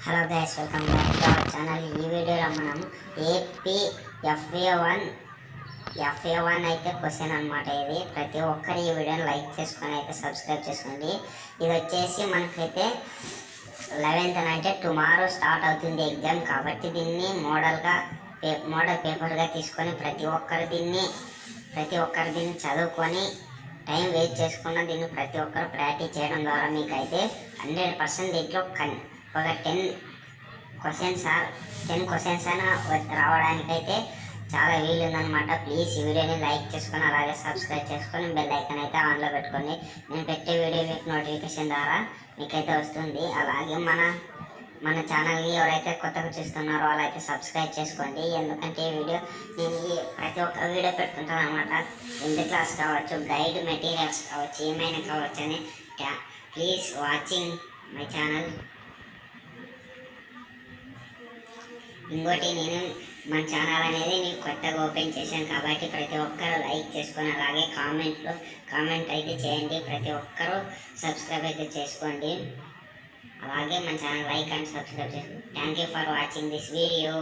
Hello guys, welcome back to our channel. ఈ వీడియోలో మనం ఏపీ FA1 అయితే క్వశ్చన్ అనమాట. ఇది ప్రతి ఒక్కరు ఈ వీడియోని లైక్ చేసుకొని అయితే సబ్స్క్రైబ్ చేసుకోండి. ఇది వచ్చేసి మనకైతే 11th అంటే టుమారో స్టార్ట్ అవుతుంది ఎగ్జామ్. కాబట్టి దీన్ని మోడల్ పేపర్గా తీసుకొని ప్రతి ఒక్కరు దీన్ని చదువుకొని టైం వేస్ట్ చేసుకున్న దీన్ని ప్రతి ఒక్కరు ప్రాక్టీస్ చేయడం ద్వారా మీకైతే 100% దీంట్లో ఒక 10 క్వశ్చన్స్ అయినా రావడానికైతే చాలా వీలుందనమాట. ప్లీజ్ ఈ వీడియోని లైక్ చేసుకొని అలాగే సబ్స్క్రైబ్ చేసుకొని బెల్ ఐకాన్ అయితే ఆన్లో పెట్టుకోండి. నేను పెట్టే వీడియో మీకు నోటిఫికేషన్ ద్వారా మీకైతే వస్తుంది. అలాగే మన ఛానల్ని ఎవరైతే కొత్తగా చూస్తున్నారో వాళ్ళైతే సబ్స్క్రైబ్ చేసుకోండి. ఎందుకంటే ఈ వీడియో నేను ప్రతి ఒక్క వీడియో పెట్టుకుంటాను అనమాట. 10th క్లాస్ కావచ్చు, గైడ్ మెటీరియల్స్ కావచ్చు, ఏమైనా కావచ్చు అని. Please watching my channel. ఇంకోటి, నేను మన ఛానల్ అనేది నేను కొత్తగా ఓపెన్ చేశాను కాబట్టి ప్రతి ఒక్కరు లైక్ చేసుకొని అలాగే కామెంట్ అయితే చేయండి. ప్రతి ఒక్కరూ సబ్స్క్రైబ్ అయితే చేసుకోండి. అలాగే మన ఛానల్ లైక్ అండ్ సబ్స్క్రైబ్ చేసుకోండి. Thank you for watching this video.